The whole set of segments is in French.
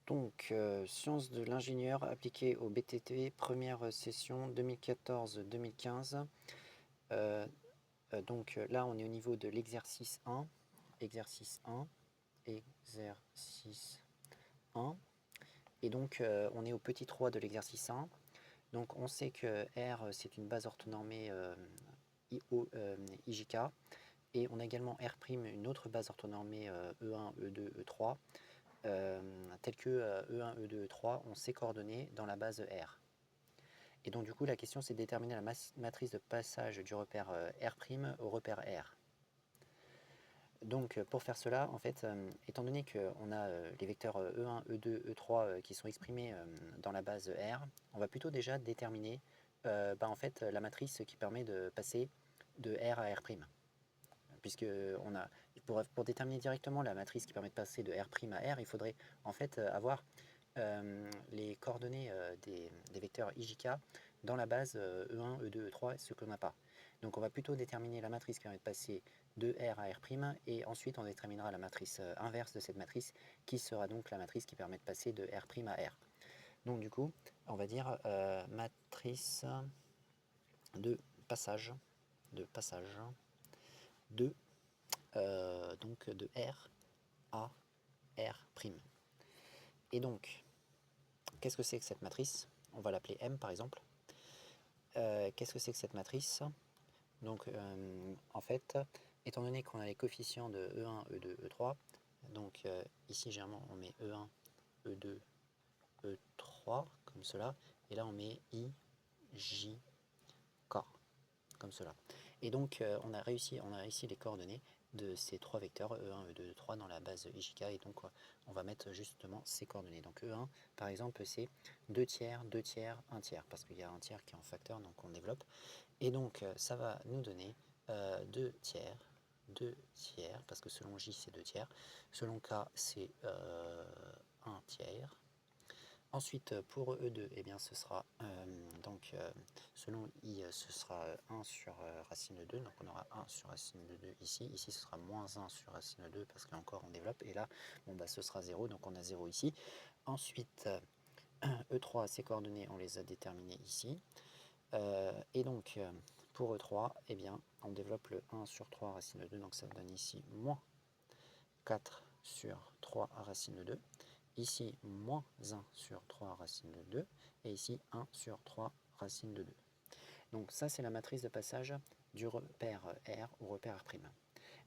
Donc, sciences de l'ingénieur appliquées au BTT, première session 2014-2015. Donc là, on est au niveau de l'exercice 1, exercice 1, exercice 1. Et donc, on est au petit 3 de l'exercice 1. Donc, on sait que R, c'est une base orthonormée IJK. Et on a également R', une autre base orthonormée E1, E2, E3. Telles que E1, E2, E3 ont ces coordonnées dans la base R. Et donc du coup la question c'est de déterminer la matrice de passage du repère R' au repère R. Donc pour faire cela, en fait, étant donné qu'on a les vecteurs E1, E2, E3 qui sont exprimés dans la base R, on va plutôt déjà déterminer en fait, la matrice qui permet de passer de R à R'. Puisque pour déterminer directement la matrice qui permet de passer de R' à R, il faudrait en fait avoir les coordonnées des vecteurs IJK dans la base E1, E2, E3, ce qu'on n'a pas. Donc on va plutôt déterminer la matrice qui permet de passer de R à R', et ensuite on déterminera la matrice inverse de cette matrice, qui sera donc la matrice qui permet de passer de R' à R. Donc du coup, on va dire matrice de passage de, donc de R à R'. Et donc, qu'est-ce que c'est que cette matrice? On va l'appeler M par exemple. Qu'est-ce que c'est que cette matrice? Donc en fait, étant donné qu'on a les coefficients de E1, E2, E3, donc ici généralement on met E1, E2, E3 comme cela, et là on met I, J, K comme cela. Et donc on a réussi les coordonnées de ces trois vecteurs E1, E2, E3 dans la base IJK, et donc on va mettre justement ces coordonnées. Donc E1 par exemple c'est 2 tiers, 2 tiers, 1 tiers, parce qu'il y a un tiers qui est en facteur, donc on développe. Et donc ça va nous donner 2 tiers, 2 tiers, parce que selon J c'est 2 tiers, selon K c'est 1 tiers. Ensuite pour E2, eh bien, ce sera selon I ce sera 1 sur racine de 2, donc on aura 1 sur racine de 2 ici, ici ce sera moins 1 sur racine de 2 parce que là encore on développe, et là bon, ce sera 0, donc on a 0 ici. Ensuite E3, ces coordonnées on les a déterminées ici. Et donc pour E3, eh bien, on développe le 1 sur 3 racine de 2, donc ça donne ici moins 4 sur 3 racine de 2. Ici, moins 1 sur 3 racine de 2. Et ici, 1 sur 3 racine de 2. Donc ça, c'est la matrice de passage du repère R au repère R'.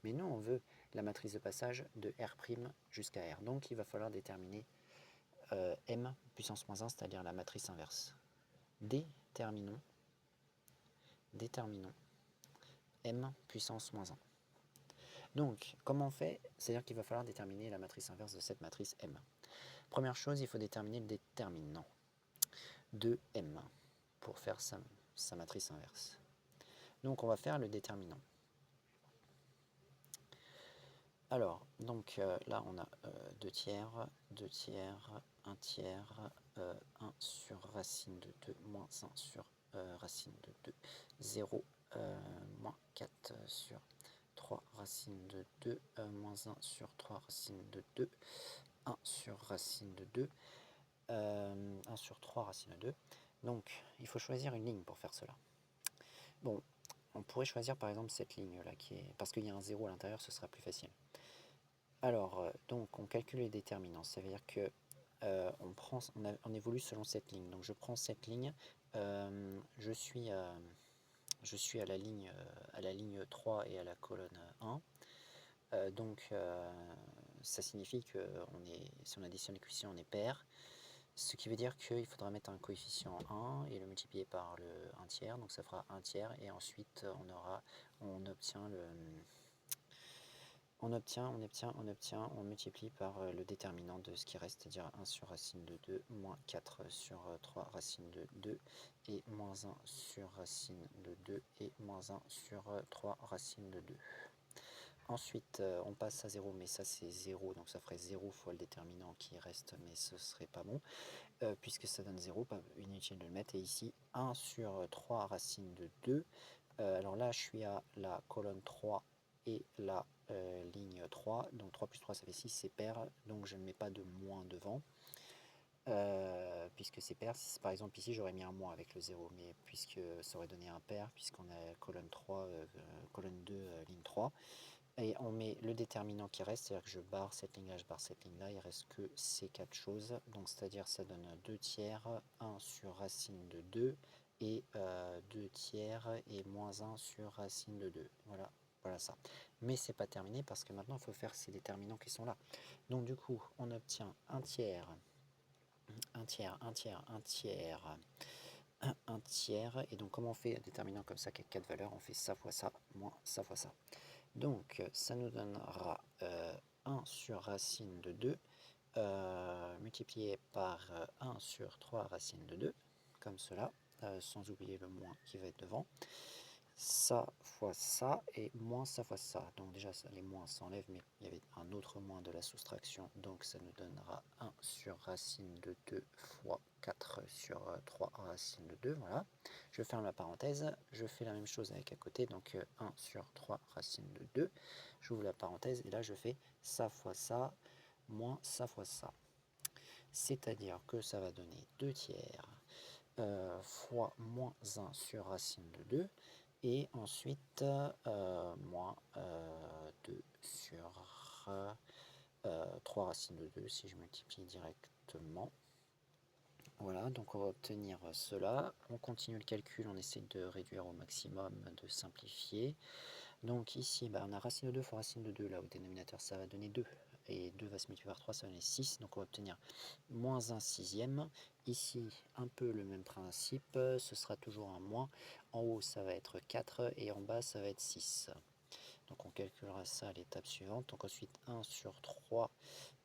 Mais nous, on veut la matrice de passage de R' jusqu'à R. Donc il va falloir déterminer M puissance moins 1, c'est-à-dire la matrice inverse. Déterminons M puissance moins 1. Donc, comment on fait? C'est-à-dire qu'il va falloir déterminer la matrice inverse de cette matrice M. Première chose, il faut déterminer le déterminant de M pour faire sa matrice inverse. Donc, on va faire le déterminant. Alors, donc là, on a 2 tiers, 2 tiers, 1 tiers, 1 sur racine de 2, moins 1 sur racine de 2, 0, moins 4 sur 3 racine de 2, moins 1 sur 3 racine de 2, 1 sur racine de 2, 1 sur 3 racine de 2. Donc, il faut choisir une ligne pour faire cela. Bon, on pourrait choisir par exemple cette ligne-là, parce qu'il y a un 0 à l'intérieur, ce sera plus facile. Alors, donc, on calcule les déterminants. Ça veut dire que on évolue selon cette ligne. Donc, je prends cette ligne. Je suis à la ligne 3 et à la colonne 1. Donc, ça signifie que si on additionne les coefficients, on est pair. Ce qui veut dire qu'il faudra mettre un coefficient 1 et le multiplier par le 1 tiers. Donc, ça fera 1 tiers. Et ensuite, on multiplie par le déterminant de ce qui reste, c'est-à-dire 1 sur racine de 2, moins 4 sur 3 racine de 2, et moins 1 sur racine de 2, et moins 1 sur 3 racine de 2. Ensuite, on passe à 0, mais ça c'est 0, donc ça ferait 0 fois le déterminant qui reste, mais ce serait pas bon, puisque ça donne 0, pas inutile de le mettre. Et ici, 1 sur 3 racine de 2. Alors là, je suis à la colonne 3 et la ligne 3, donc 3 plus 3 ça fait 6, c'est pair, donc je ne mets pas de moins devant. puisque c'est pair. Par exemple ici j'aurais mis un moins avec le 0, mais puisque ça aurait donné un pair, puisqu'on a colonne 3, colonne 2, ligne 3, et on met le déterminant qui reste, c'est-à-dire que je barre cette ligne-là, je barre cette ligne-là, il reste que ces quatre choses, donc c'est-à-dire ça donne 2 tiers, 1 sur racine de 2, et 2 tiers et moins 1 sur racine de 2, voilà. Voilà ça. Mais c'est pas terminé parce que maintenant il faut faire ces déterminants qui sont là. Donc du coup on obtient 1 tiers, 1 tiers, 1 tiers, 1 tiers, 1 tiers. Et donc comment on fait un déterminant comme ça qui a 4 valeurs? On fait ça fois ça, moins ça fois ça. Donc ça nous donnera 1 sur racine de 2 multiplié par 1 sur 3 racine de 2, comme cela, sans oublier le moins qui va être devant. Ça fois ça et moins ça fois ça. Donc déjà les moins s'enlèvent, mais il y avait un autre moins de la soustraction, donc ça nous donnera 1 sur racine de 2 fois 4 sur 3 racine de 2, voilà. Je ferme la parenthèse, je fais la même chose avec à côté, donc 1 sur 3 racine de 2, j'ouvre la parenthèse et là je fais ça fois ça, moins ça fois ça. C'est-à-dire que ça va donner 2 tiers fois moins 1 sur racine de 2, et ensuite moins 2 sur 3 racines de 2 si je multiplie directement. Voilà, donc on va obtenir cela. On continue le calcul, on essaie de réduire au maximum, de simplifier. Donc ici, on a racine de 2 fois racine de 2, là au dénominateur ça va donner 2. Et 2 va se multiplier par 3, ça va donner 6. Donc on va obtenir moins 1 sixième. Ici, un peu le même principe, ce sera toujours un moins. En haut, ça va être 4 et en bas, ça va être 6. Donc on calculera ça à l'étape suivante. Donc ensuite, 1 sur 3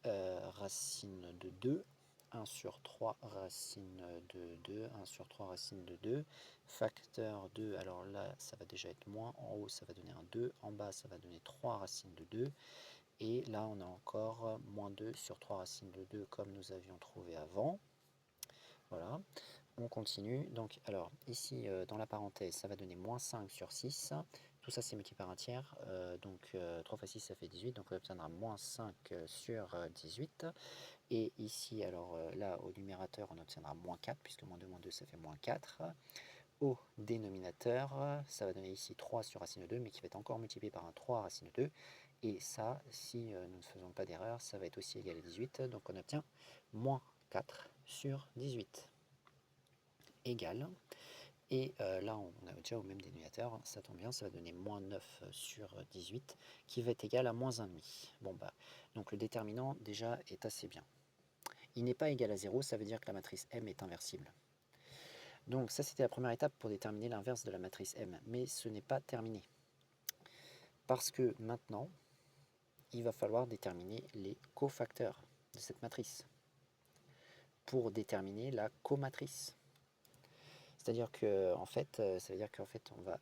racine de 2. 1 sur 3 racine de 2, 1 sur 3 racine de 2, facteur 2, alors là ça va déjà être moins, en haut ça va donner un 2, en bas ça va donner 3 racines de 2, et là on a encore moins 2 sur 3 racines de 2 comme nous avions trouvé avant. Voilà, on continue, donc alors ici dans la parenthèse ça va donner moins 5 sur 6, tout ça c'est multiplié par un tiers, donc 3 fois 6 ça fait 18, donc on obtiendra moins 5 sur 18. Et ici, alors là, au numérateur, on obtiendra moins 4, puisque moins 2, ça fait moins 4. Au dénominateur, ça va donner ici 3 sur racine de 2, mais qui va être encore multiplié par un 3 racine de 2. Et ça, si nous ne faisons pas d'erreur, ça va être aussi égal à 18. Donc on obtient moins 4 sur 18 égale. Et là, on a déjà au même dénominateur, ça tombe bien, ça va donner moins 9 sur 18, qui va être égal à moins 1,5. Bon, donc le déterminant, déjà, est assez bien. Il n'est pas égal à 0, ça veut dire que la matrice M est inversible. Donc ça c'était la première étape pour déterminer l'inverse de la matrice M, mais ce n'est pas terminé. Parce que maintenant, il va falloir déterminer les cofacteurs de cette matrice pour déterminer la comatrice. C'est-à-dire que en fait, ça veut dire qu'en fait on va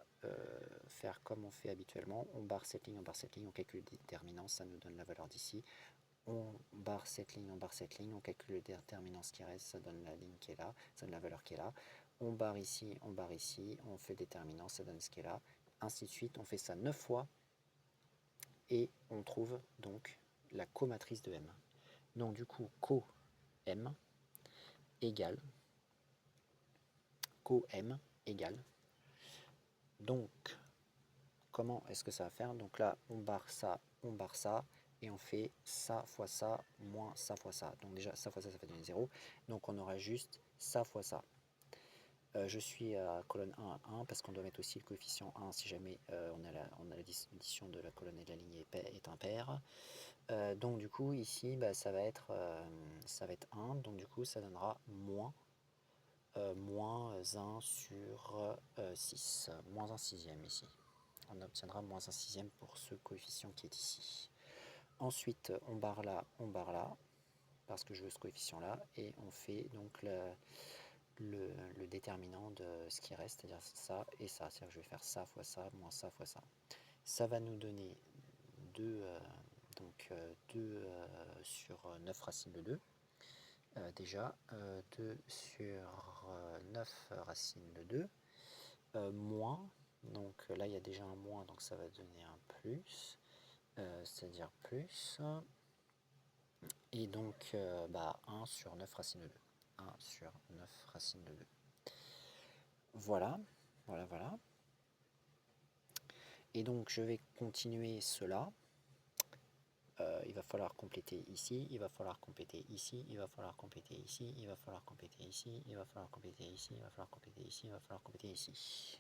faire comme on fait habituellement, on barre cette ligne, on calcule le déterminant, ça nous donne la valeur d'ici. On barre cette ligne, on calcule le déterminant, ce qui reste, ça donne la ligne qui est là, ça donne la valeur qui est là. On barre ici, on fait le déterminant, ça donne ce qui est là, ainsi de suite. On fait ça 9 fois et on trouve donc la comatrice de M. Donc du coup, co-M égale, donc comment est-ce que ça va faire? Donc là, on barre ça, et on fait ça fois ça, moins ça fois ça. Donc déjà, ça fois ça, ça fait donner 0. Donc on aura juste ça fois ça. Je suis à colonne 1 à 1 parce qu'on doit mettre aussi le coefficient 1 si jamais on a la définition de la colonne et de la ligne est impaire. Donc du coup ici ça va être 1, donc du coup ça donnera moins 1 sur 6, moins 1 sixième ici. On obtiendra moins 1 sixième pour ce coefficient qui est ici. Ensuite on barre là, parce que je veux ce coefficient là, et on fait donc le déterminant de ce qui reste, c'est-à-dire ça et ça. C'est-à-dire que je vais faire ça fois ça, moins ça fois ça. Ça va nous donner 2, 2 sur 9 racine de 2. Déjà, 2 sur 9 racine de 2, moins, donc là il y a déjà un moins, donc ça va donner un plus, c'est-à-dire plus, et donc 1 sur 9 racine de 2. 1 sur 9 racine de 2. Voilà, voilà, voilà. Et donc je vais continuer cela. Il va falloir compléter ici, il va falloir compléter ici, il va falloir compléter ici, il va falloir compléter ici, il va falloir compléter ici, il va falloir compléter ici, il va falloir compléter ici.